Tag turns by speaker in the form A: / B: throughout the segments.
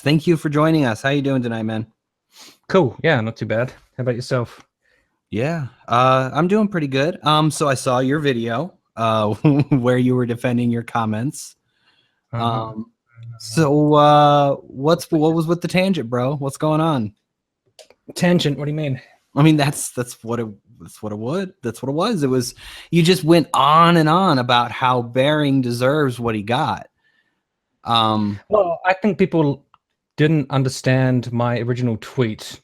A: Thank you for joining us. How you doing tonight, man?
B: Cool. Yeah, not too bad. How about yourself?
A: Yeah, I'm doing pretty good. So I saw your video where you were defending your comments.
B: Uh-huh.
A: Um, so what was with the tangent, bro? What's going on?
B: Tangent, what do you mean?
A: I mean, that's what it was. It was you just went on and on about how Bearing deserves what he got.
B: Well, I think people didn't understand my original tweet.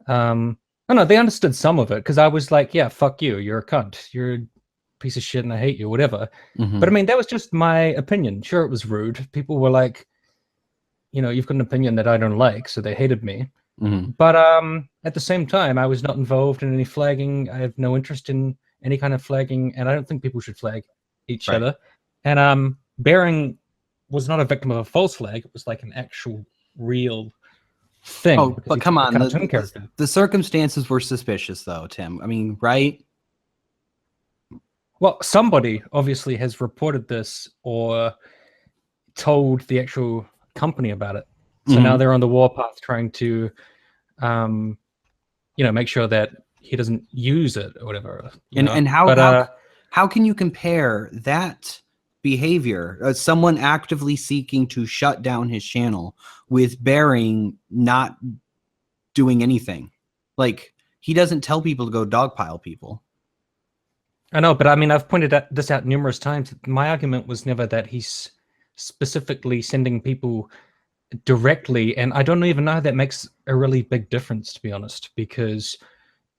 B: I don't know, they understood some of it because I was like, yeah, fuck you. You're a cunt. You're a piece of shit and I hate you, whatever. But I mean, that was just my opinion. Sure, it was rude. People were like, you've got an opinion that I don't like, so they hated me. But at the same time, I was not involved in any flagging. I have no interest in any kind of flagging, and I don't think people should flag each
A: Right.
B: other. And Bearing was not a victim of a false flag. It was like an actual real thing.
A: Oh, but come on,
B: cartoon character.
A: the circumstances were suspicious, though, Tim. I mean, right?
B: Well, somebody obviously has reported this or told the actual company about it. So now they're on the warpath trying to, make sure that he doesn't use it or whatever.
A: And how can you compare that behavior, someone actively seeking to shut down his channel, with Bearing not doing anything? Like, he doesn't tell people to go dogpile people.
B: I know, but I mean, I've pointed this out numerous times. My argument was never that he's specifically sending people directly, and I don't even know how that makes a really big difference, to be honest, because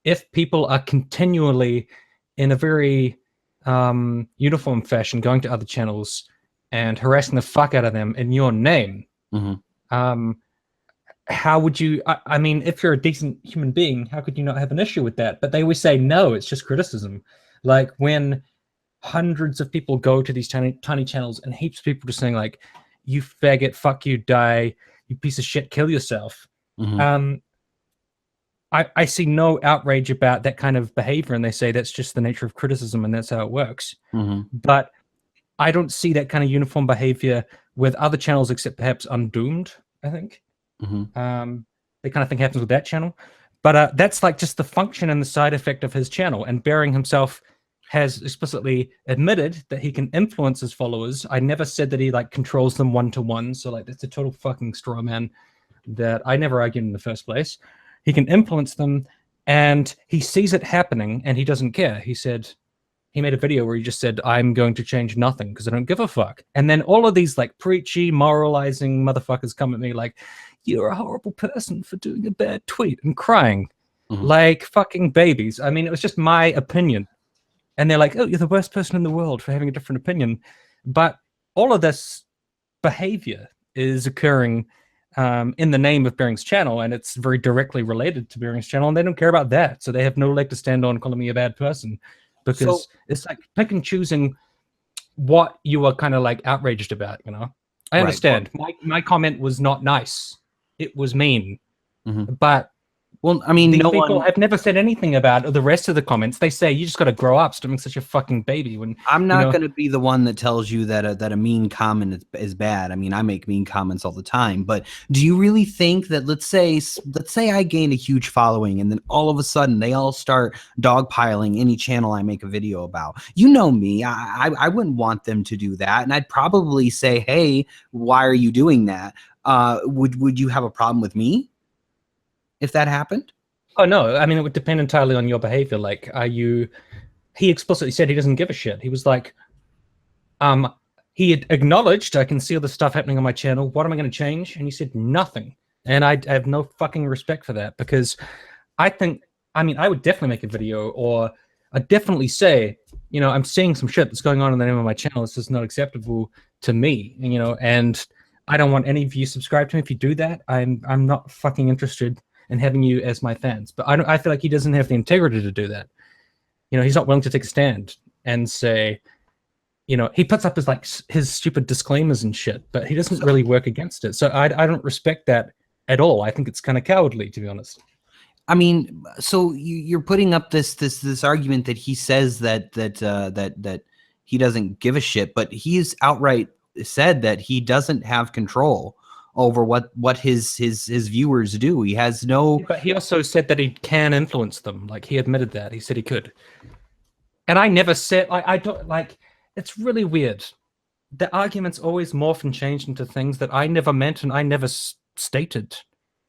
B: if people are continually in a very uniform fashion going to other channels and harassing the fuck out of them in your name, how would you, I mean, if you're a decent human being, how could you not have an issue with that? But they always say, no, it's just criticism. Like when hundreds of people go to these tiny channels and heaps of people just saying like, you faggot, fuck you, die, you piece of shit, kill yourself. I see no outrage about that kind of behavior, and they say that's just the nature of criticism and that's how it works. But I don't see that kind of uniform behavior with other channels except perhaps Undoomed, I think. The kind of thing happens with that channel. But that's like just the function and the side effect of his channel. And Bearing himself has explicitly admitted that he can influence his followers. I never said that he like controls them one-to-one. So like that's a total fucking straw man that I never argued in the first place. He can influence them and he sees it happening and he doesn't care. He made a video where he just said, I'm going to change nothing because I don't give a fuck. And then all of these like preachy, moralizing motherfuckers come at me like, you're a horrible person for doing a bad tweet, and crying like fucking babies. I mean, it was just my opinion. And they're like, oh, you're the worst person in the world for having a different opinion. But all of this behavior is occurring in the name of Bearing's channel, and it's very directly related to Bearing's channel, and they don't care about that. So they have no leg to stand on calling me a bad person, because it's like pick and choosing what you are kind of like outraged about, I understand. My comment was not nice. It was mean. But
A: well, I mean,
B: these people have never said anything about the rest of the comments. They say you just got to grow up, stop being such a fucking baby. When
A: I'm not going to be the one that tells you that a mean comment is bad. I mean, I make mean comments all the time. But do you really think that let's say I gain a huge following and then all of a sudden they all start dogpiling any channel I make a video about? You know me, I wouldn't want them to do that, and I'd probably say, hey, why are you doing that? Would you have a problem with me if that happened?
B: Oh no, I mean, it would depend entirely on your behavior. Like, he explicitly said he doesn't give a shit. He was like, he had acknowledged, I can see all the stuff happening on my channel. What am I going to change? And he said nothing. And I have no fucking respect for that, because I would definitely make a video, or I'd definitely say, I'm seeing some shit that's going on in the name of my channel. This is not acceptable to me, and I don't want any of you subscribed to me. If you do that, I'm not fucking interested and having you as my fans. But I feel like he doesn't have the integrity to do that. He's not willing to take a stand and say, he puts up his stupid disclaimers and shit, but he doesn't really work against it. So I don't respect that at all. I think it's kind of cowardly, to be honest.
A: I mean, so you're putting up this argument that he says that he doesn't give a shit, but he's outright said that he doesn't have control over what his viewers do. He has no.
B: But he also said that he can influence them. Like, he admitted that. He said he could. And I never said, I don't, like, it's really weird. The arguments always morph and change into things that I never meant and I never stated.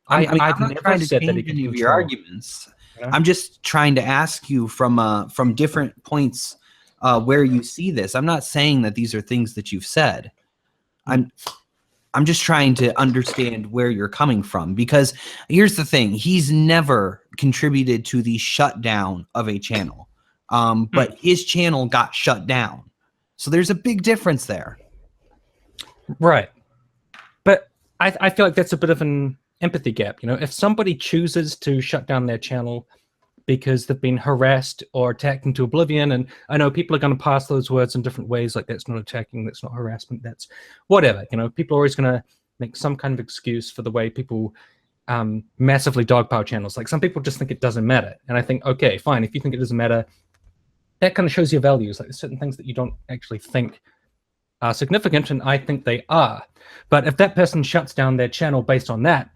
A: I mean,
B: I've
A: I'm not trying to change any of your arguments.
B: You know?
A: I'm just trying to ask you from different points where you see this. I'm not saying that these are things that you've said. I'm just trying to understand where you're coming from, because here's the thing. He's never contributed to the shutdown of a channel. But his channel got shut down. So there's a big difference there.
B: Right. But I feel like that's a bit of an empathy gap. You know, if somebody chooses to shut down their channel because they've been harassed or attacked into oblivion, and I know people are going to pass those words in different ways, like that's not attacking, that's not harassment, that's whatever. You know, people are always going to make some kind of excuse for the way people massively dogpile channels. Like, some people just think it doesn't matter. And I think, okay, fine, if you think it doesn't matter, that kind of shows your values. Like, there's certain things that you don't actually think are significant, and I think they are. But if that person shuts down their channel based on that,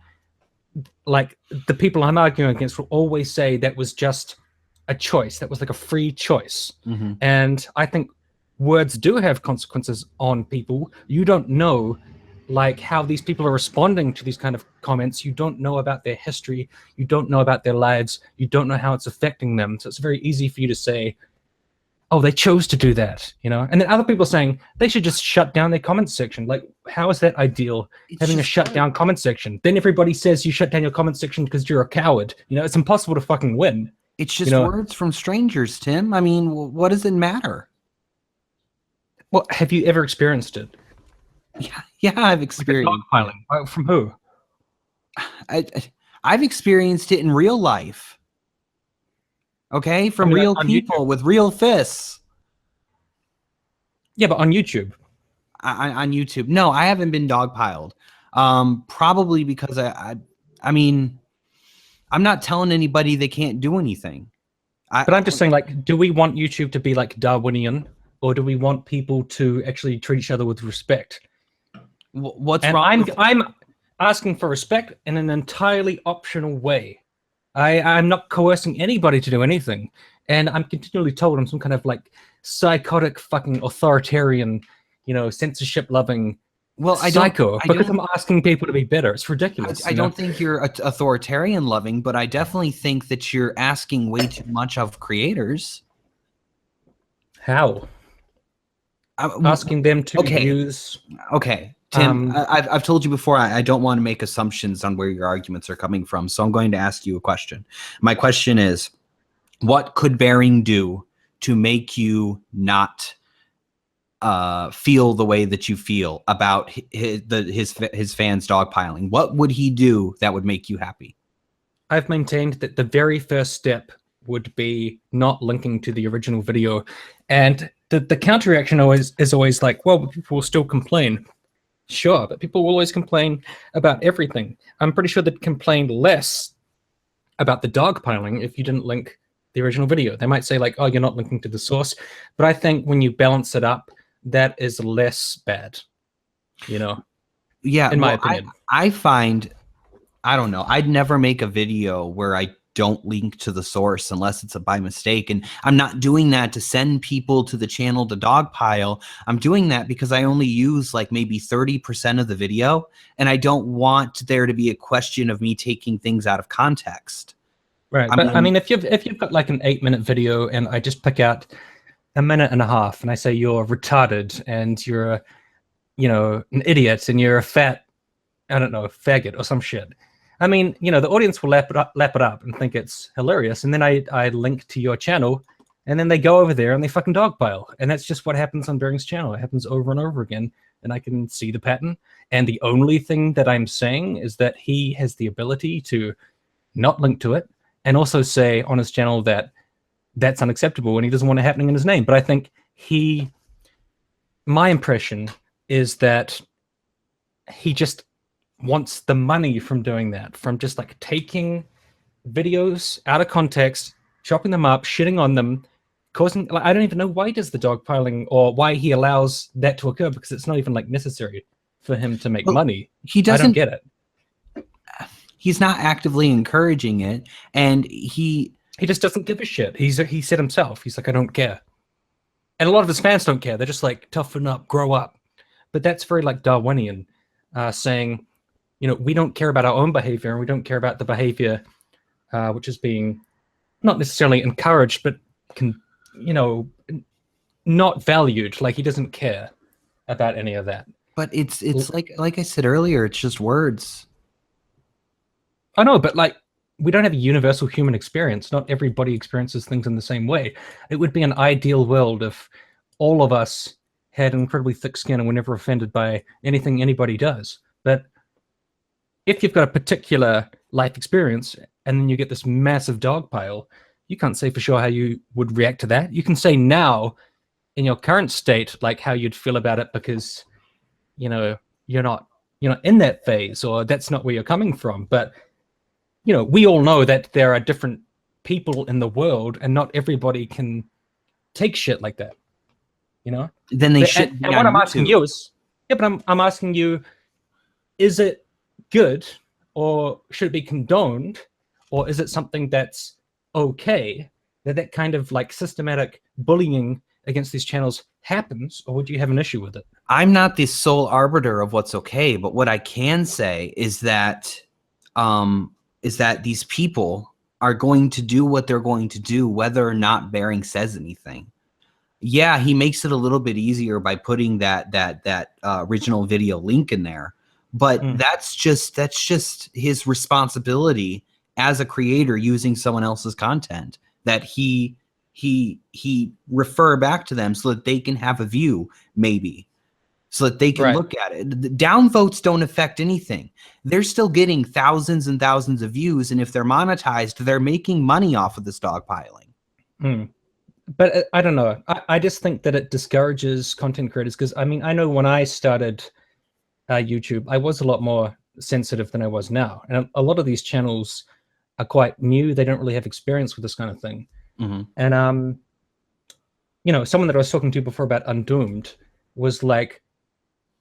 B: like, the people I'm arguing against will always say that was just a choice. That was like a free choice.
A: Mm-hmm.
B: And I think words do have consequences on people. You don't know, like, how these people are responding to these kind of comments. You don't know about their history. You don't know about their lives. You don't know how it's affecting them. So it's very easy for you to say, oh, they chose to do that, you know? And then other people saying they should just shut down their comment section. Like, how is that ideal, having a shut down comment section? Then everybody says you shut down your comment section because you're a coward. You know, it's impossible to fucking win.
A: It's just words from strangers, Tim. I mean, what does it matter?
B: Well, have you ever experienced it?
A: Yeah, I've experienced
B: dogpiling. From who?
A: I've experienced it in real life. Okay, from real people with real fists.
B: Yeah, but on YouTube.
A: On YouTube. No, I haven't been dogpiled. Probably because I mean, I'm not telling anybody they can't do anything.
B: But I'm just saying, like, do we want YouTube to be like Darwinian, or do we want people to actually treat each other with respect?
A: What's wrong?
B: I'm asking for respect in an entirely optional way. I'm not coercing anybody to do anything. And I'm continually told I'm some kind of like psychotic fucking authoritarian, you know, censorship-loving psycho because I'm asking people to be better. It's ridiculous.
A: I don't think you're authoritarian-loving, but I definitely think that you're asking way too much of creators.
B: How? Asking them to use...
A: Okay. Tim, I've told you before, I don't want to make assumptions on where your arguments are coming from, so I'm going to ask you a question. My question is, what could Bearing do to make you not feel the way that you feel about his fans dogpiling? What would he do that would make you happy?
B: I've maintained that the very first step would be not linking to the original video, and the counter reaction is always like, well, people will still complain. Sure, but people will always complain about everything. I'm pretty sure they'd complain less about the dogpiling if you didn't link the original video. They might say like, oh, you're not linking to the source. But I think when you balance it up, that is less bad, you know?
A: Yeah,
B: in my opinion.
A: I find, I don't know, I'd never make a video where I don't link to the source unless it's by mistake. And I'm not doing that to send people to the channel to dogpile. I'm doing that because I only use like maybe 30% of the video, and I don't want there to be a question of me taking things out of context.
B: Right. I mean, if you've got like an 8-minute video and I just pick out a minute and a half and I say you're retarded and you're an idiot and you're a fat, I don't know, faggot or some shit. I mean, you know, the audience will lap it up and think it's hilarious. And then I link to your channel, and then they go over there and they fucking dogpile. And that's just what happens on Bearing's channel. It happens over and over again. And I can see the pattern. And the only thing that I'm saying is that he has the ability to not link to it and also say on his channel that that's unacceptable and he doesn't want it happening in his name. But I think my impression is that he just wants the money from doing that, from just like taking videos out of context, chopping them up, shitting on them, causing, I don't even know why he does the dogpiling or why he allows that to occur, because it's not even like necessary. for him to make
A: Well,
B: money.
A: he
B: I don't
A: doesn't
B: get it.
A: He's not actively encouraging it, and
B: he just doesn't give a shit. He said himself, he's like, I don't care. And a lot of his fans don't care. They're just like, toughen up, grow up. But that's very like Darwinian, saying, you know, we don't care about our own behavior, and we don't care about the behavior which is being not necessarily encouraged, but you know, not valued. Like, he doesn't care about any of that.
A: But it's like I said earlier, it's just words.
B: I know, but like, we don't have a universal human experience. Not everybody experiences things in the same way. It would be an ideal world if all of us had incredibly thick skin and were never offended by anything anybody does. But if you've got a particular life experience and then you get this massive dog pile, you can't say for sure how you would react to that. You can say now, in your current state, like how you'd feel about it, because, you know, you're not in that phase, or that's not where you're coming from. But, you know, we all know that there are different people in the world, and not everybody can take shit like that, you know?
A: Then they should.
B: And what I'm asking you is, yeah, but I'm asking you, is it good, or should it be condoned, or is it something that's okay that kind of like systematic bullying against these channels happens, or would you have an issue with it?
A: I'm not the sole arbiter of what's okay, but what I can say is that these people are going to do what they're going to do, whether or not Bearing says anything. Yeah, he makes it a little bit easier by putting that original video link in there, but that's just his responsibility as a creator using someone else's content, that he refer back to them so that they can have a view, maybe, so that they can look at it. The downvotes don't affect anything. They're still getting thousands and thousands of views, and if they're monetized, they're making money off of this dogpiling.
B: But I don't know. I just think that it discourages content creators, because I mean, I know when I started YouTube, I was a lot more sensitive than I was now, and a lot of these channels are quite new. They don't really have experience with this kind of thing. And you know, someone that I was talking to before about Undoomed was like,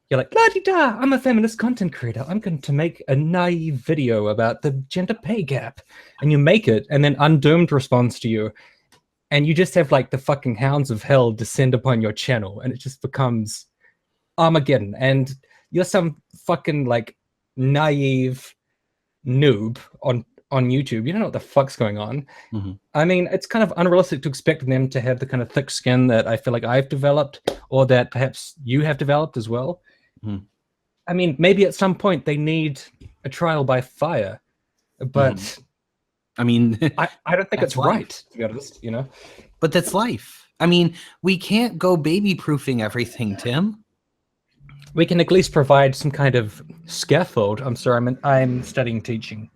B: you're like, la-di-da, I'm a feminist content creator, I'm going to make a naive video about the gender pay gap. And you make it, and then Undoomed responds to you, and you just have like the fucking hounds of hell descend upon your channel, and it just becomes Armageddon. And you're some fucking like naive noob on YouTube. You don't know what the fuck's going on. I mean, it's kind of unrealistic to expect them to have the kind of thick skin that I feel like I've developed, or that perhaps you have developed as well. I mean, maybe at some point they need a trial by fire, but
A: I mean,
B: I don't think it's right, to be honest, you know?
A: But that's life. I mean, we can't go baby-proofing everything, Tim.
B: We can at least provide some kind of scaffold. I'm sorry, I'm studying teaching.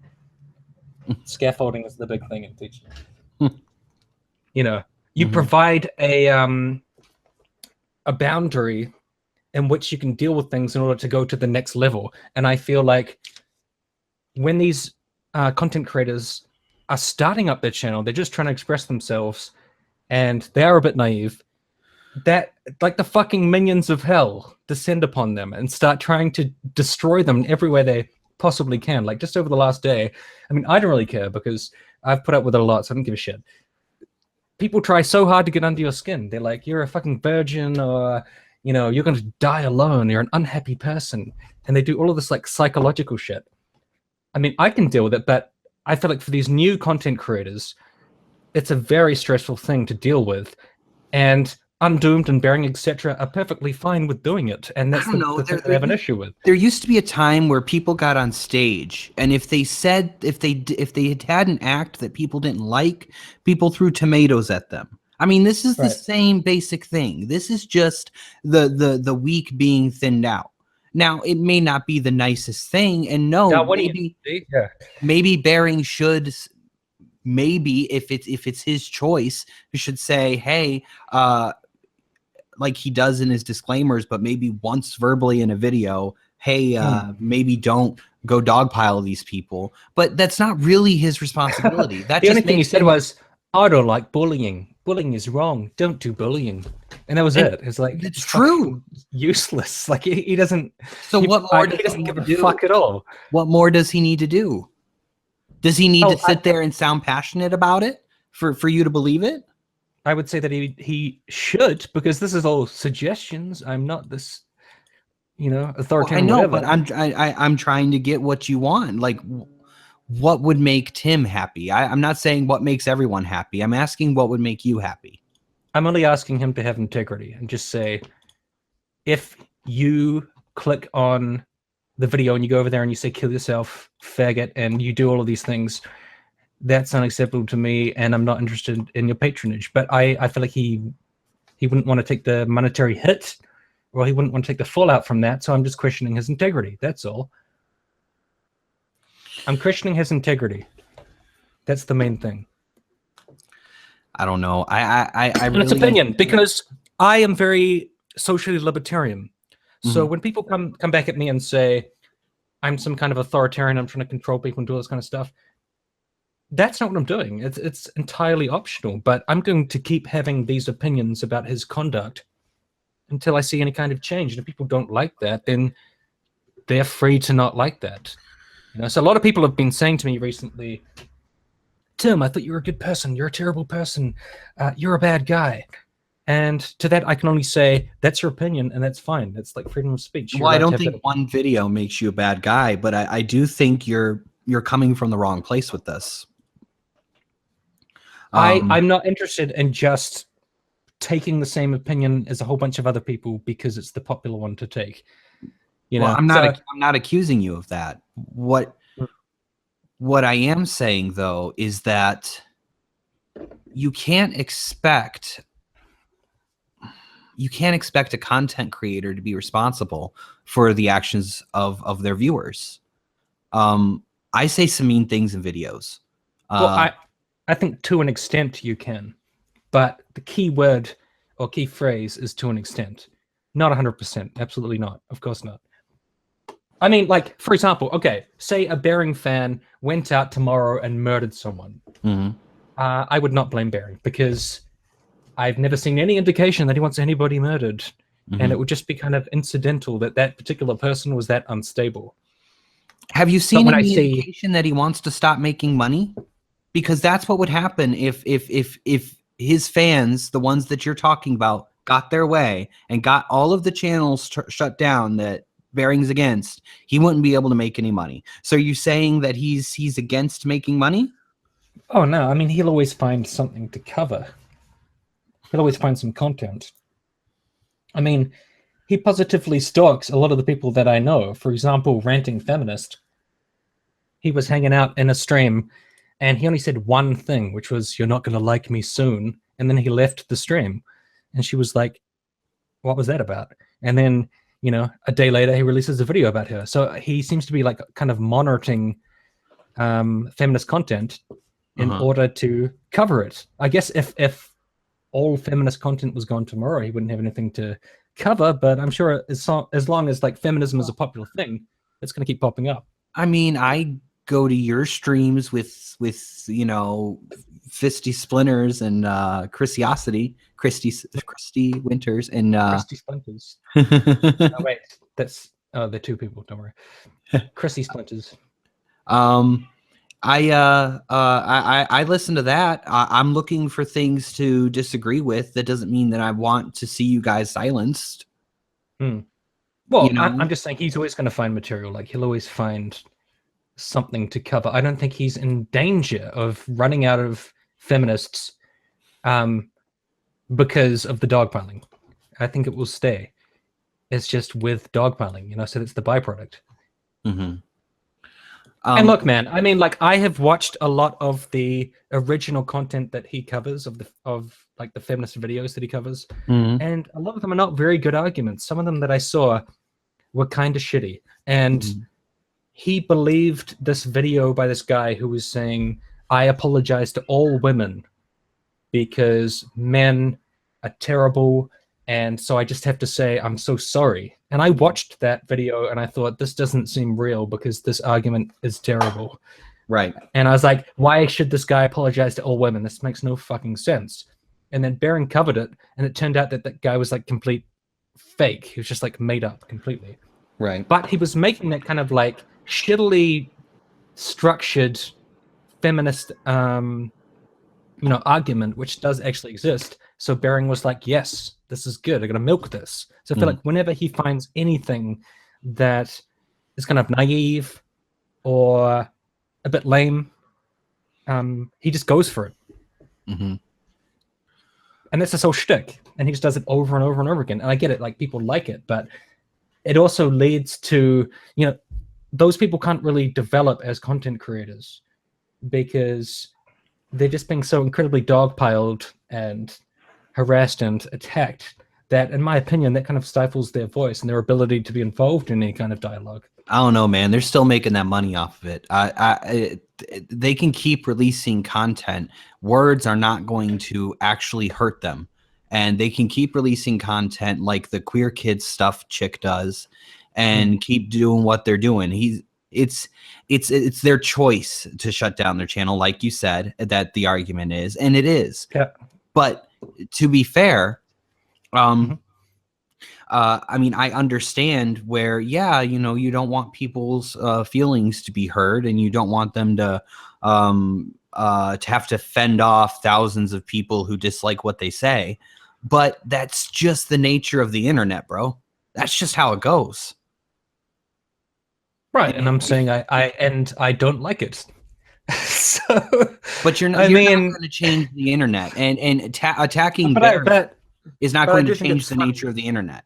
B: Scaffolding is the big thing in teaching. You know, you provide a boundary in which you can deal with things in order to go to the next level. And I feel like when these content creators are starting up their channel, they're just trying to express themselves, and they are a bit naive, that like the fucking minions of hell descend upon them and start trying to destroy them in every way they possibly can. Like, just over the last day, I mean, I don't really care because I've put up with it a lot, so I don't give a shit. People try so hard to get under your skin. They're like, you're a fucking virgin, or, you know, you're going to die alone, you're an unhappy person. And they do all of this like psychological shit. I mean, I can deal with it, but I feel like for these new content creators, it's a very stressful thing to deal with. And Undoomed and Bearing, etc., are perfectly fine with doing it, and that's the thing they have an issue with.
A: There used to be a time where people got on stage, and if they had an act that people didn't like, people threw tomatoes at them. I mean, this is the same basic thing. This is just the weak being thinned out. Now, it may not be the nicest thing, and maybe Bearing should. Maybe if it's his choice, he should say, hey, like he does in his disclaimers, but maybe once verbally in a video, hey, maybe don't go dogpile these people. But that's not really his responsibility.
B: The only thing he said was, I don't like bullying. bullying is wrong. Don't do bullying. And that was
A: And
B: it. It's like,
A: it's true.
B: Useless. Like he doesn't.
A: So what more
B: he
A: does
B: doesn't
A: he
B: give
A: need
B: a
A: to do?
B: fuck at all.
A: What more does he need to do? Does he need to sit there and sound passionate about it for you to believe it?
B: I would say that he should, because this is all suggestions. I'm not this, authoritarian.
A: Well, I know,
B: whatever.
A: but I'm trying to get what you want. Like, what would make Tim happy? I'm not saying what makes everyone happy. I'm asking what would make you happy.
B: I'm only asking him to have integrity and just say, if you click on the video and you go over there and you say kill yourself, faggot, and you do all of these things, that's unacceptable to me, and I'm not interested in your patronage. But I feel like he wouldn't want to take the monetary hit, or he wouldn't want to take the fallout from that, so I'm just questioning his integrity. That's all. I'm questioning his integrity. That's the main thing.
A: I don't know. I
B: and it's opinion, because I am very socially libertarian. So when people come back at me and say I'm some kind of authoritarian, I'm trying to control people and do all this kind of stuff, that's not what I'm doing. It's entirely optional. But I'm going to keep having these opinions about his conduct until I see any kind of change. And if people don't like that, then they're free to not like that. So a lot of people have been saying to me recently, Tim, I thought you were a good person. You're a terrible person. You're a bad guy. And to that, I can only say, that's your opinion, and that's fine. That's like freedom of speech.
A: Well, I don't think one video makes you a bad guy, but I do think you're coming from the wrong place with this.
B: I'm not interested in just taking the same opinion as a whole bunch of other people because it's the popular one to take.
A: Well, I'm not accusing you of that. What I am saying, though, is that you can't expect a content creator to be responsible for the actions of their viewers. I say some mean things in videos.
B: Well, I think to an extent you can, but the key word or key phrase is to an extent. Not 100%. Absolutely not. Of course not. I mean, like, for example, okay, say a Bearing fan went out tomorrow and murdered someone. I would not blame Bearing, because I've never seen any indication that he wants anybody murdered. And it would just be kind of incidental that that particular person was that unstable.
A: Have you seen any indication that he wants to stop making money? Because that's what would happen if his fans, the ones that you're talking about, got their way and got all of the channels shut down that Bearing's against. He wouldn't be able to make any money. So are you saying that he's against making money?
B: Oh no, I mean, he'll always find something to cover. He'll always find some content. I mean, he positively stalks a lot of the people that I know. For example, Ranting Feminist. He was hanging out in a stream and he only said one thing, which was, "You're not going to like me soon." And then he left the stream. And she was like, "What was that about?" And then, a day later, he releases a video about her. So he seems to be like kind of monitoring feminist content in order to cover it. I guess if all feminist content was gone tomorrow, he wouldn't have anything to cover, but I'm sure as long as like feminism is a popular thing, it's going to keep popping up.
A: I mean, I go to your streams with Fisty Splinters and Christy Winters and
B: Christy Splinters. Oh wait, they're two people, don't worry. Christy Splinters.
A: I listen to that. I'm looking for things to disagree with. That doesn't mean that I want to see you guys silenced.
B: Well, I'm just saying he's always going to find material. Like, he'll always find something to cover. I don't think he's in danger of running out of feminists because of the dogpiling. I think it will stay. It's just with dogpiling, so that's the byproduct. And look, man, I mean, like, I have watched a lot of the original content that he covers of the feminist videos that he covers, and a lot of them are not very good arguments. Some of them that I saw were kind of shitty, and he believed this video by this guy who was saying, "I apologize to all women because men are terrible, and so I just have to say I'm so sorry." And I watched that video and I thought, this doesn't seem real because this argument is terrible.
A: Right.
B: And I was like, why should this guy apologize to all women? This makes no fucking sense. and then Bearing covered it, and it turned out that that guy was like complete fake. He was just like made up completely.
A: Right.
B: But he was making that kind of like shittily structured feminist argument, which does actually exist. So Bearing was like, yes, this is good, I'm gonna milk this. So I feel like whenever he finds anything that is kind of naive or a bit lame, he just goes for it. And that's his whole shtick, and he just does it over and over and over again. And I get it, like, people like it, but it also leads to, those people can't really develop as content creators because they're just being so incredibly dogpiled and harassed and attacked that, in my opinion, that kind of stifles their voice and their ability to be involved in any kind of dialogue.
A: I don't know, man. They're still making that money off of it. They can keep releasing content. Words are not going to actually hurt them. And they can keep releasing content like the queer kids stuff chick does and keep doing what they're doing. It's their choice to shut down their channel, like you said, that the argument is, and it is.
B: Yeah.
A: But to be fair, I mean, I understand where, you don't want people's feelings to be heard, and you don't want them to have to fend off thousands of people who dislike what they say. But that's just the nature of the internet, bro. That's just how it goes.
B: Right, and I'm saying I don't like it. So,
A: but you're not going to change the internet, and attacking is not going to change the nature of the internet.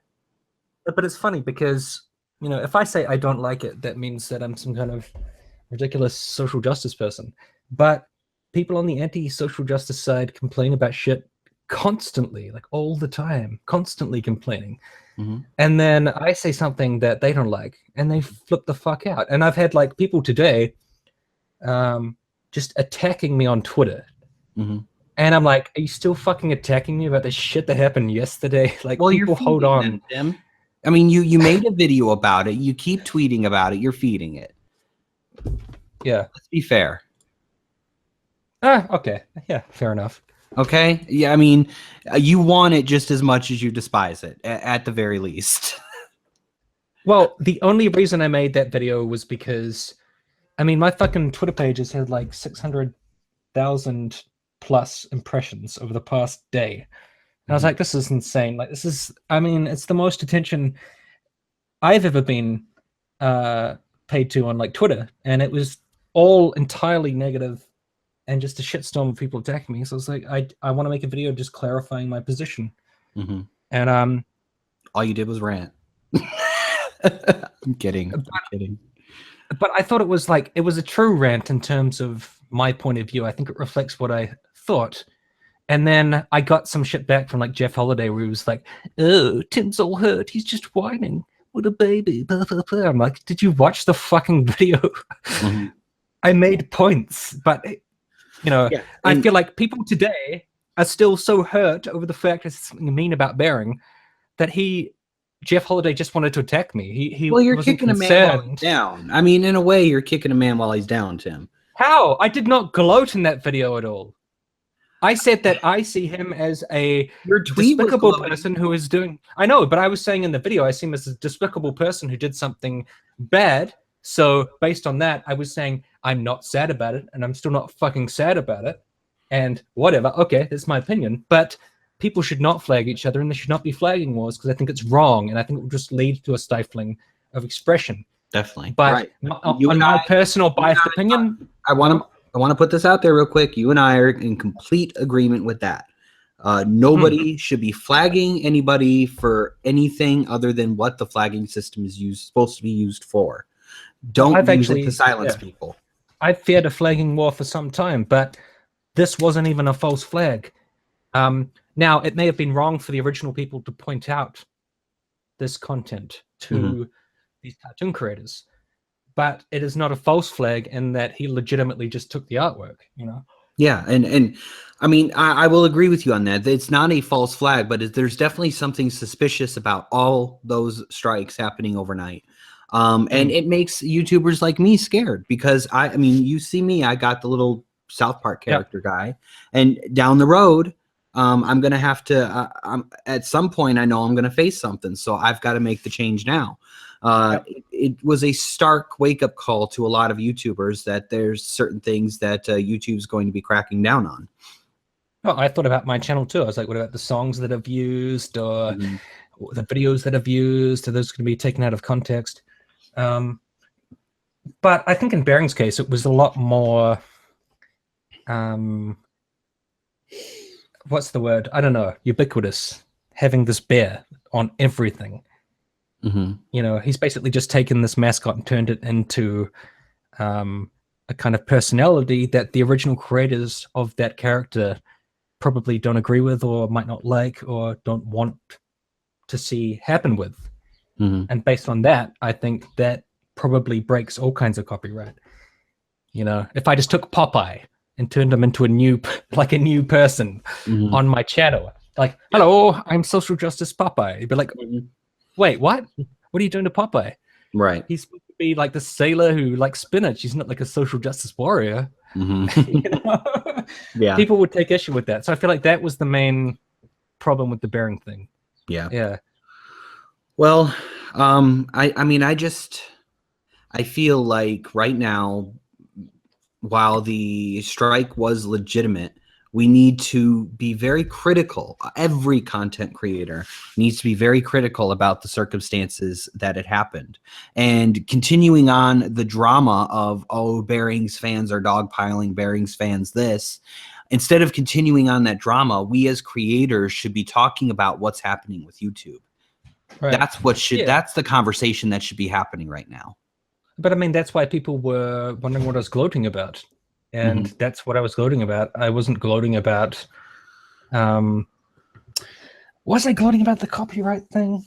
B: But it's funny because, if I say I don't like it, that means that I'm some kind of ridiculous social justice person. But people on the anti-social justice side complain about shit constantly, like all the time, constantly complaining. And then I say something that they don't like, and they flip the fuck out. And I've had like people today just attacking me on Twitter. And I'm like, are you still fucking attacking me about the shit that happened yesterday? Like, well, people hold on.
A: Them, Tim. I mean, you made a video about it. You keep tweeting about it. You're feeding it.
B: Yeah.
A: Let's be fair.
B: Okay. Yeah, fair enough.
A: Okay. Yeah, I mean, you want it just as much as you despise it, at the very least.
B: Well, the only reason I made that video was because, I mean, my fucking Twitter page has had like 600,000 plus impressions over the past day. And I was like, this is insane. Like, this is, I mean, it's the most attention I've ever been paid to on like Twitter. And it was all entirely negative and just a shitstorm of people attacking me. So I was like, I want to make a video just clarifying my position. And
A: all you did was rant. I'm kidding.
B: But I thought it was a true rant in terms of my point of view. I think it reflects what I thought. And then I got some shit back from like Jeff Holiday where he was like, oh, Tim's all hurt. He's just whining. What a baby. Blah, blah, blah. I'm like, did you watch the fucking video? I made points, but I feel like people today are still so hurt over the fact there's something mean about Bearing that Jeff Holiday just wanted to attack me.
A: Well, you're kicking a man while he's down. I mean, in a way, you're kicking a man while he's down, Tim.
B: How? I did not gloat in that video at all. I said that I see him as a despicable person who is doing... I know, but I was saying in the video, I see him as a despicable person who did something bad. So based on that, I was saying I'm not sad about it, and I'm still not fucking sad about it. And whatever. Okay, that's my opinion. But people should not flag each other, and they should not be flagging wars because I think it's wrong, and I think it will just lead to a stifling of expression.
A: Definitely.
B: But on my personal biased opinion...
A: I want to put this out there real quick. You and I are in complete agreement with that. Nobody should be flagging anybody for anything other than what the flagging system is supposed to be used for. Don't use it to silence people.
B: I've feared a flagging war for some time, but this wasn't even a false flag. Now, it may have been wrong for the original people to point out this content to these cartoon creators, but it is not a false flag in that he legitimately just took the artwork,
A: Yeah, and I mean, I will agree with you on that. It's not a false flag, but there's definitely something suspicious about all those strikes happening overnight. And it makes YouTubers like me scared because I mean, you see me, I got the little South Park character guy, and down the road, I'm gonna have to. At some point, I know I'm gonna face something, so I've got to make the change now. It was a stark wake-up call to a lot of YouTubers that there's certain things that YouTube's going to be cracking down on.
B: Oh, I thought about my channel too. I was like, what about the songs that I've used, or the videos that I've used? Are those going to be taken out of context? But I think in Bearing's case, it was a lot more. What's the word? I don't know. Ubiquitous. Having this bear on everything. You know, he's basically just taken this mascot and turned it into a kind of personality that the original creators of that character probably don't agree with, or might not like, or don't want to see happen with. And based on that, I think that probably breaks all kinds of copyright. You know, if I just took Popeye and turned him into a new person on my channel, like, hello, I'm social justice Popeye. You'd be like, wait, what? What are you doing to Popeye?
A: Right.
B: He's supposed to be like the sailor who likes spinach. He's not like a social justice warrior. You know?
A: Yeah.
B: People would take issue with that. So I feel like that was the main problem with the Bearing thing.
A: Yeah. Well, I mean, I feel like right now, while the strike was legitimate, we need to be very critical. Every content creator needs to be very critical about the circumstances that it happened. And continuing on the drama of, oh, Bearing's fans are dogpiling, Bearing's fans this, instead of continuing on that drama, we as creators should be talking about what's happening with YouTube.
B: Right.
A: That's the conversation that should be happening right now.
B: But I mean, that's why people were wondering what I was gloating about. And that's what I was gloating about. I wasn't gloating about, was I gloating about the copyright thing?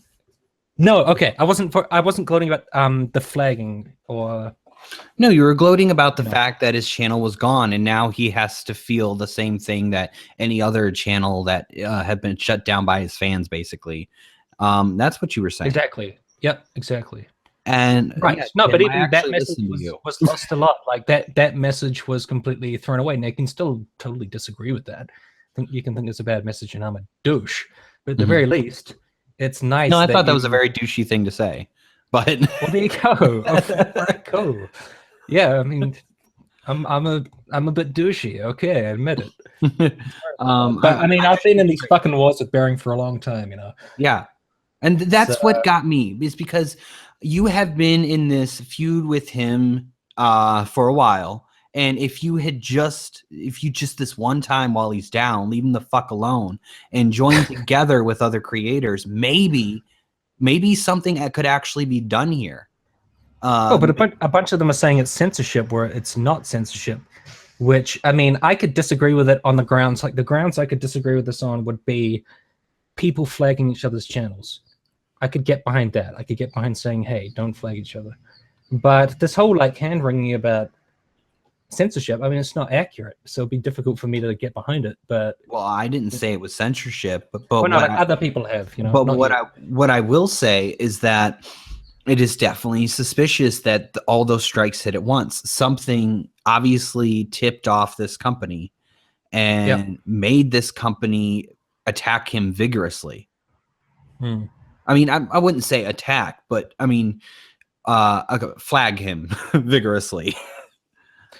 B: No, okay. I wasn't gloating about the flagging or.
A: No, you were gloating about the fact that his channel was gone, and now he has to feel the same thing that any other channel that had been shut down by his fans, basically. That's what you were saying.
B: Exactly. Yep, exactly.
A: And
B: right.
A: yeah,
B: no,
A: Tim,
B: but even that
A: actually
B: message was lost a lot. Like that message was completely thrown away. And I can still totally disagree with that. I think you can think it's a bad message and I'm a douche. But at the very least, it's nice.
A: No, I thought that was a very douchey thing to say. But
B: well, there you go. Cool. Yeah, I mean, I'm a bit douchey. Okay, I admit it. But I mean, I've been in these fucking wars with Bearing for a long time, you know.
A: Yeah, and that's what got me, is because you have been in this feud with him for a while, and if you just this one time while he's down, leave him the fuck alone and join together with other creators, maybe something that could actually be done here.
B: But a bunch of them are saying it's censorship where it's not censorship, which, I mean, I could disagree with it on the grounds. Like, the grounds I could disagree with this on would be people flagging each other's channels. I could get behind that. I could get behind saying, hey, don't flag each other. But this whole, like, hand-wringing about censorship, I mean, it's not accurate, so it'd be difficult for me to get behind it. But
A: well, I didn't say it was censorship, but
B: well, no, like other people have, you know.
A: But what I will say is that it is definitely suspicious that all those strikes hit at once. Something obviously tipped off this company and made this company attack him vigorously. I mean, I wouldn't say attack, but I mean, flag him vigorously.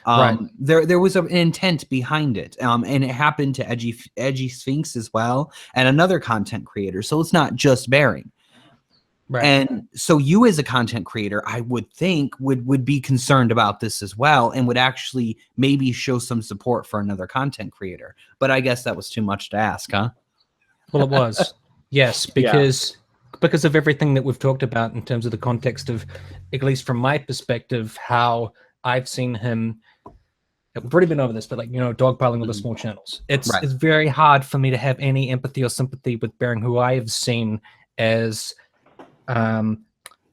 B: Right.
A: There was an intent behind it, and it happened to Edgy Sphinx as well, and another content creator. So it's not just Bearing. Right. And so you as a content creator, I would think would be concerned about this as well, and would actually maybe show some support for another content creator. But I guess that was too much to ask, huh?
B: Well, it was. Yes, because of everything that we've talked about in terms of the context of, at least from my perspective, how I've seen him. We've already been over this, but, like, you know, dogpiling all the small channels. It's very hard for me to have any empathy or sympathy with Bearing, who I have seen as kind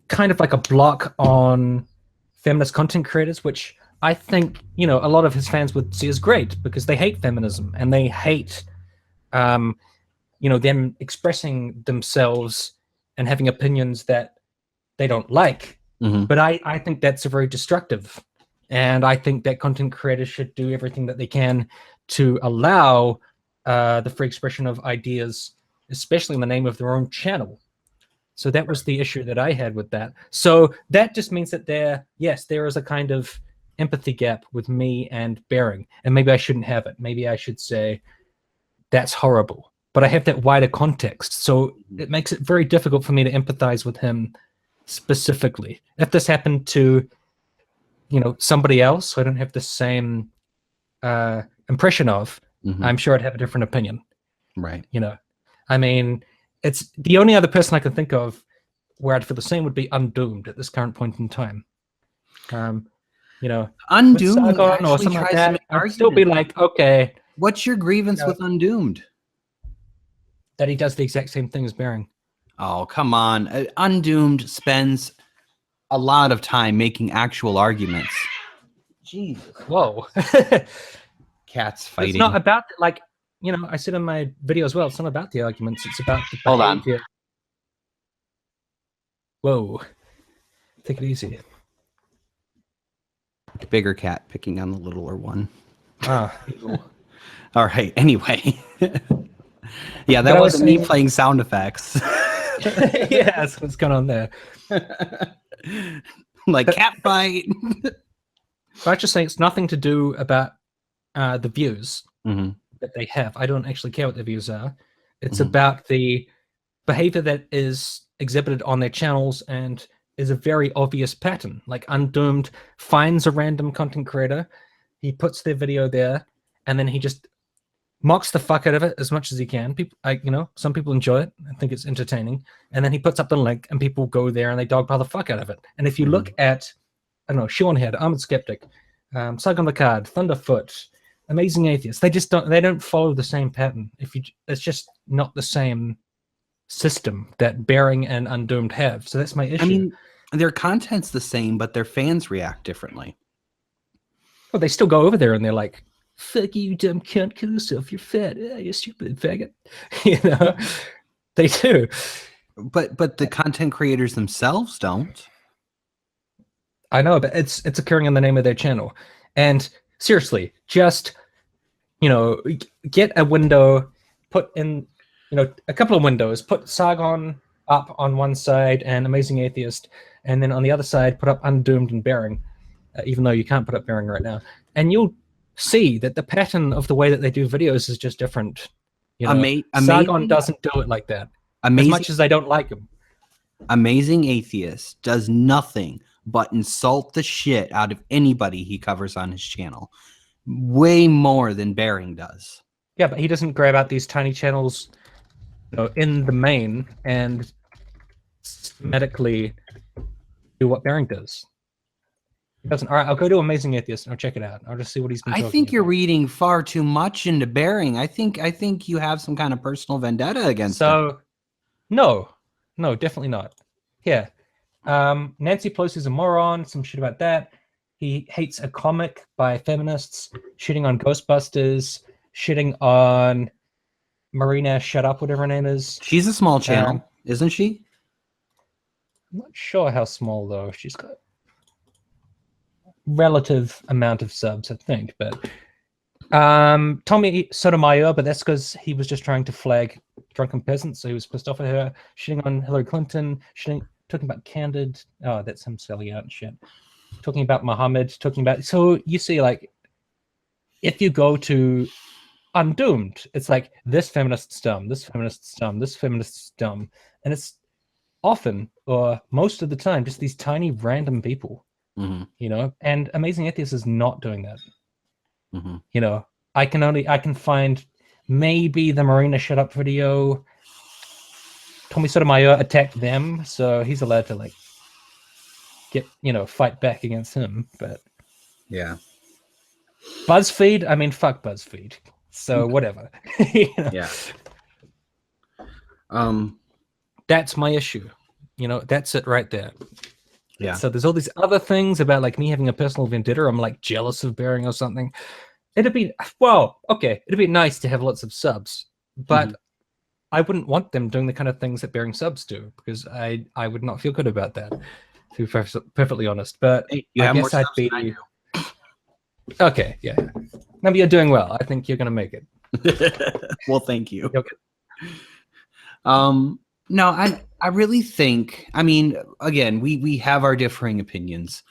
B: of like a block on feminist content creators, which I think, you know, a lot of his fans would see as great, because they hate feminism and they hate, you know, them expressing themselves and having opinions that they don't like. But I think that's very destructive. And I think that content creators should do everything that they can to allow the free expression of ideas, especially in the name of their own channel. So that was the issue that I had with that. So that just means that there is a kind of empathy gap with me and Bearing, and maybe I shouldn't have it. Maybe I should say that's horrible, but I have that wider context, so it makes it very difficult for me to empathize with him specifically. If this happened to, somebody else who I don't have the same impression of, I'm sure I'd have a different opinion.
A: Right.
B: I mean, it's the only other person I can think of where I'd feel the same would be Undoomed at this current point in time.
A: Undoomed
B: Sargon or something like that, I'd still be like, okay.
A: What's your grievance with Undoomed?
B: That he does the exact same thing as Bearing.
A: Oh, come on. Undoomed spends a lot of time making actual arguments. Jesus.
B: Whoa.
A: Cats fighting.
B: It's not about, like, I said in my video as well, it's not about the arguments, it's about the behavior.
A: Hold on.
B: Whoa. Take it easy.
A: Bigger cat picking on the littler one.
B: Ah.
A: All right. Anyway. Yeah, that wasn't me playing sound effects.
B: Yeah, that's what's going on there.
A: Like cat fight.
B: But I just say it's nothing to do about the views that they have. I don't actually care what their views are. It's about the behavior that is exhibited on their channels and is a very obvious pattern. Like Undoomed finds a random content creator, he puts their video there, and then he just mocks the fuck out of it as much as he can. People, some people enjoy it. I think it's entertaining. And then he puts up the link, and people go there and they dogpile the fuck out of it. And if you look at, I don't know, Seanhead, Armored Skeptic, Sargon the Card, Thunderfoot, Amazing Atheist, they don't follow the same pattern. It's just not the same system that Bearing and Undoomed have. So that's my issue.
A: I mean, their content's the same, but their fans react differently.
B: Well, they still go over there and they're like, fuck you, dumb cunt, kill yourself, you're fat, you stupid faggot. They do.
A: But the content creators themselves don't.
B: I know, but it's occurring in the name of their channel. And seriously, just, get a window, put in, a couple of windows, put Sargon up on one side and Amazing Atheist, and then on the other side, put up Undoomed and Bearing, even though you can't put up Bearing right now. And you'll see that the pattern of the way that they do videos is just different. Sargon doesn't do it like that. As much as I don't like him.
A: Amazing Atheist does nothing but insult the shit out of anybody he covers on his channel. Way more than Bearing does.
B: Yeah, but he doesn't grab out these tiny channels in the main and systematically do what Bearing does. He doesn't. All right, I'll go to Amazing Atheist and I'll check it out. I'll just see what he's been talking
A: I think you're
B: about.
A: reading far too much into Bearing. I think you have some kind of personal vendetta against him.
B: No, definitely not. Yeah. Nancy Pelosi's a moron, some shit about that. He hates a comic by feminists, shitting on Ghostbusters, shitting on Marina Shut Up, whatever her name is.
A: She's a small channel, isn't she?
B: I'm not sure how small, though. She's got relative amount of subs, I think. But Tommy Sotomayor, but that's because he was just trying to flag drunken peasants, so he was pissed off at her, shitting on Hillary Clinton, talking about Candid. Oh, that's him selling out and shit. Talking about Muhammad, so you see, like, if you go to Undoomed, it's like this feminist's dumb, this feminist's dumb, this feminist's dumb, and it's often, or most of the time, just these tiny random people, and Amazing Atheist is not doing that. I can find maybe the Marina Shut Up video. Tommy Sotomayor attacked them, so he's allowed to, like, fight back against him. But
A: yeah,
B: BuzzFeed, I mean, fuck BuzzFeed. So whatever.
A: Yeah.
B: That's my issue. That's it right there.
A: Yeah.
B: So there's all these other things about, like, me having a personal vendetta. I'm, like, jealous of Bearing or something. It'd be nice to have lots of subs, but I wouldn't want them doing the kind of things that Bearing subs do, because I would not feel good about that, to be perfectly honest. But
A: hey,
B: I guess I'd be okay. Yeah, maybe you're doing well. I think you're gonna make it.
A: Well, thank you.
B: Okay.
A: No, I really think, I mean, again, we have our differing opinions.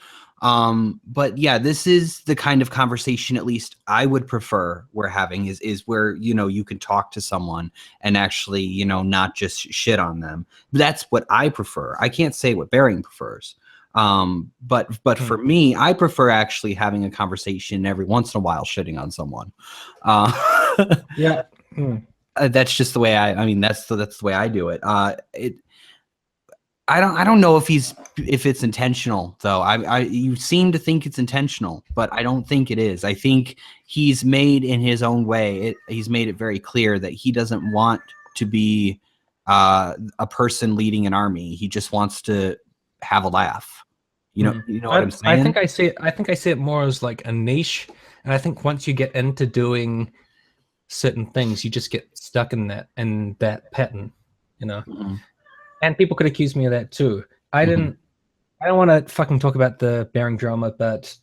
A: But yeah, this is the kind of conversation, at least I would prefer we're having, is where, you know, you can talk to someone and actually, you know, not just shit on them. That's what I prefer. I can't say what Bearing prefers. But for me, I prefer actually having a conversation every once in a while, shitting on someone.
B: Yeah.
A: That's just the way I mean, that's the way I do it. I don't know if it's intentional though. You seem to think it's intentional, but I don't think it is. I think he's made in his own way. He's made it very clear that he doesn't want to be a person leading an army. He just wants to have a laugh. You know what I'm saying?
B: I think I see it more as like a niche, and I think once you get into doing certain things, you just get stuck in that pattern, you know.
A: Mm-hmm.
B: And people could accuse me of that too. I don't want to fucking talk about the Bearing drama, but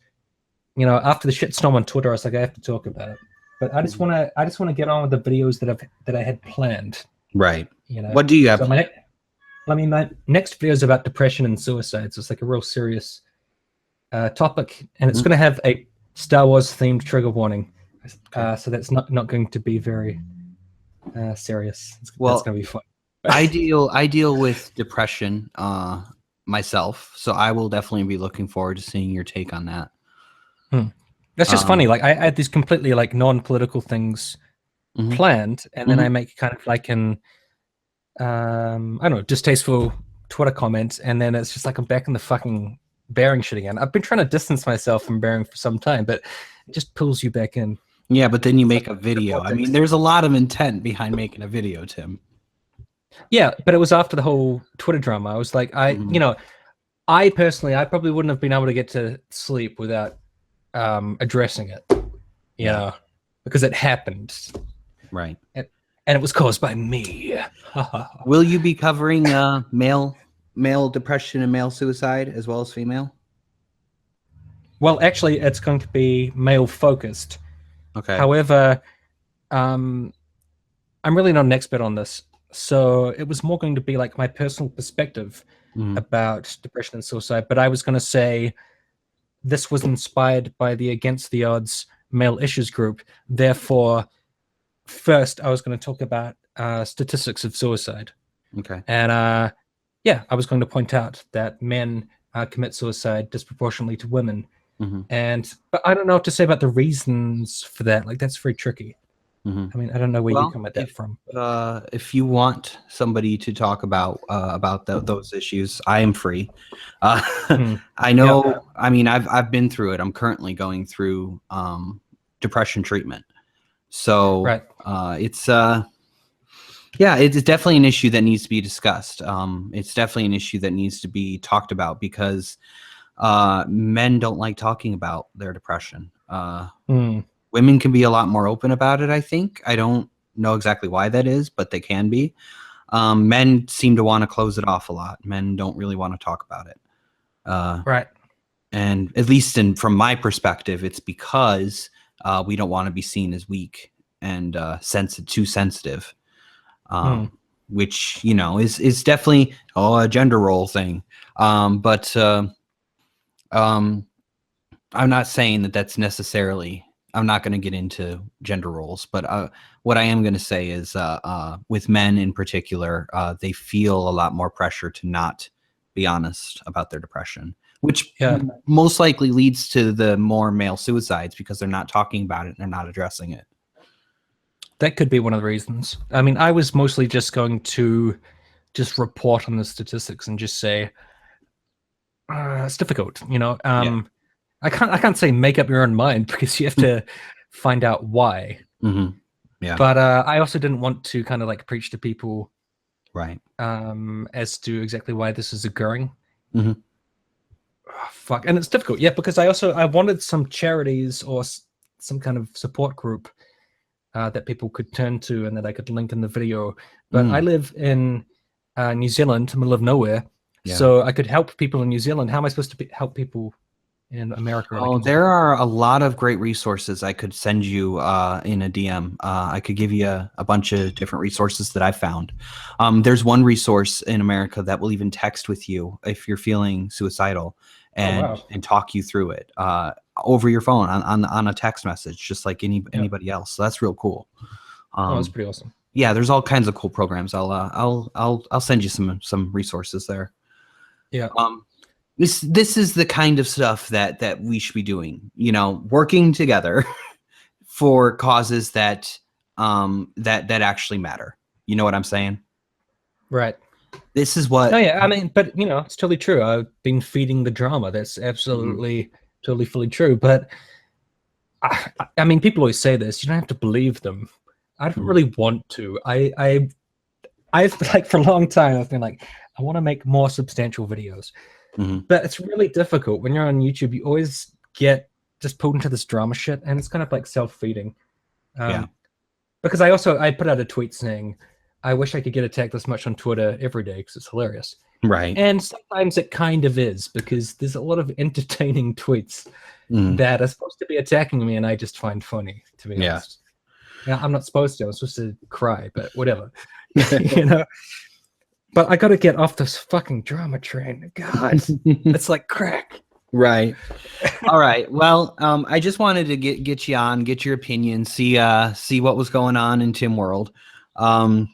B: you know, after the shitstorm on Twitter, I was like, I have to talk about it. But I just want to get on with the videos that I had planned.
A: Right.
B: You know,
A: what do you have?
B: So my next video is about depression and suicide. So it's like a real serious topic, and it's going to have a Star Wars themed trigger warning. So that's not going to be very serious. That's going to be fun.
A: I deal with depression myself, so I will definitely be looking forward to seeing your take on that.
B: That's just funny. Like I had these completely like non-political things planned, and then I make kind of like an I don't know, distasteful Twitter comment, and then it's just like I'm back in the fucking Bearing shit again. I've been trying to distance myself from Bearing for some time, but it just pulls you back in.
A: Yeah, but then you make a video. I mean, there's a lot of intent behind making a video, Tim.
B: Yeah, but it was after the whole Twitter drama. I was like, you know, I personally, I probably wouldn't have been able to get to sleep without addressing it. You know, because it happened.
A: Right.
B: And it was caused by me.
A: Will you be covering male depression and male suicide as well as female?
B: Well, actually, it's going to be male focused.
A: Okay.
B: However, I'm really not an expert on this. So it was more going to be like my personal perspective about depression and suicide. But I was going to say this was inspired by the Against the Odds male issues group. Therefore, first I was going to talk about statistics of suicide.
A: Okay.
B: And I was going to point out that men commit suicide disproportionately to women. But I don't know what to say about the reasons for that. Like, that's very tricky. I mean, I don't know where you come at that from.
A: If you want somebody to talk about those issues, I am free. I know. Yeah. I mean, I've been through it. I'm currently going through depression treatment. So it's definitely an issue that needs to be discussed. It's definitely an issue that needs to be talked about because men don't like talking about their depression. Women can be a lot more open about it, I think. I don't know exactly why that is, but they can be. Men seem to want to close it off a lot. Men don't really want to talk about it.
B: Right.
A: And at least from my perspective, it's because we don't want to be seen as weak and too sensitive, which, you know, is definitely a gender role thing. But I'm not saying that that's necessarily... I'm not going to get into gender roles, but what I am going to say is with men in particular, they feel a lot more pressure to not be honest about their depression, which most likely leads to the more male suicides because they're not talking about it and they're not addressing it.
B: That could be one of the reasons. I mean, I was mostly just going to just report on the statistics and just say it's difficult, you know. I can't say make up your own mind because you have to find out why.
A: Yeah.
B: But I also didn't want to kind of like preach to people,
A: right?
B: As to exactly why this is occurring. Oh, fuck, and it's difficult, because I wanted some charities or some kind of support group that people could turn to and that I could link in the video. But I live in New Zealand, middle of nowhere, so I could help people in New Zealand. How am I supposed to help people in America. And I
A: Oh,
B: can
A: there are a lot of great resources I could send you in a DM. I could give you a bunch of different resources that I found. There's one resource in America that will even text with you if you're feeling suicidal and talk you through it over your phone on a text message, just like anybody else. So that's real cool.
B: That's pretty awesome.
A: Yeah, there's all kinds of cool programs. I'll send you some resources there.
B: Yeah.
A: This is the kind of stuff that we should be doing, you know, working together for causes that that actually matter. You know what I'm saying?
B: Right.
A: This is what.
B: Oh yeah, I mean, but you know, it's totally true. I've been feeding the drama. That's absolutely totally fully true. But I mean, people always say this. You don't have to believe them. I don't really want to. I've like for a long time I've been like, I want to make more substantial videos. But it's really difficult when you're on YouTube. You always get just pulled into this drama shit, and it's kind of like self-feeding. Because I put out a tweet saying, I wish I could get attacked this much on Twitter every day because it's hilarious.
A: Right.
B: And sometimes it kind of is, because there's a lot of entertaining tweets that are supposed to be attacking me, and I just find funny, to be honest. Now, I'm not supposed to. I'm supposed to cry, but whatever. You know? But I got to get off this fucking drama train. God, it's like crack.
A: Right. All right. Well, I just wanted to get you on, get your opinion, see what was going on in Tim World. I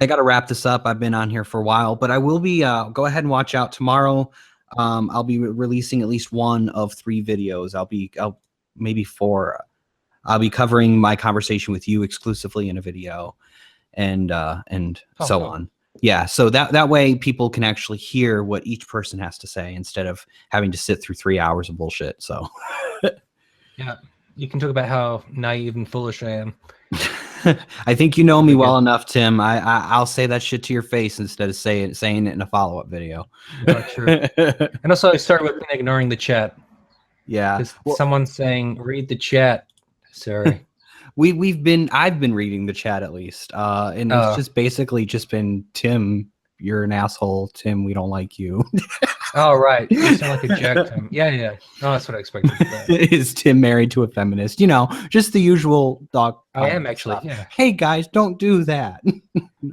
A: got to wrap this up. I've been on here for a while, but I will be. Go ahead and watch out tomorrow. I'll be releasing at least one of 3 videos. I'll maybe 4. I'll be covering my conversation with you exclusively in a video, and so on. Yeah, so that way people can actually hear what each person has to say instead of having to sit through 3 hours of bullshit. So
B: yeah, you can talk about how naive and foolish I am.
A: I think you know me well enough, Tim. I'll say that shit to your face instead of saying it in a follow-up video.
B: True. And also, I started with ignoring the chat.
A: Yeah,
B: someone's saying read the chat. Sorry.
A: I've been reading the chat at least, and it's just basically just been, Tim, you're an asshole. Tim, we don't like you.
B: Oh, right. You sound like a jack, Tim. Yeah. Oh, that's what I expected.
A: Is Tim married to a feminist? You know, just the usual dog.
B: I am actually. Yeah.
A: Hey guys, don't do that.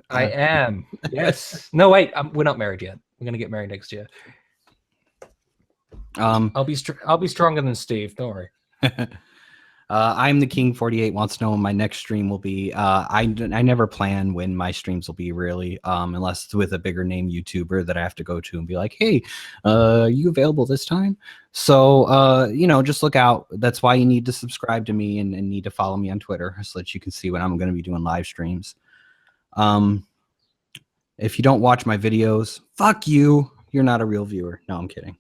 B: I am. Yes. No, wait. We're not married yet. We're gonna get married next year. I'll be stronger than Steve. Don't worry.
A: I'm the King 48 wants to know when my next stream will be. I never plan when my streams will be, really, unless it's with a bigger name YouTuber that I have to go to and be like, hey, you available this time? So, you know, just look out. That's why you need to subscribe to me and need to follow me on Twitter so that you can see when I'm going to be doing live streams. If you don't watch my videos, fuck you. You're not a real viewer. No, I'm kidding.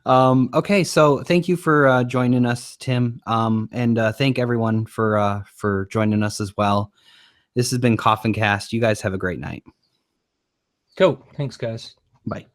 A: Okay, so thank you for joining us, Tim, and thank everyone for joining us as well. This has been Coffin Cast. You guys have a great night.
B: Cool. Thanks, guys.
A: Bye.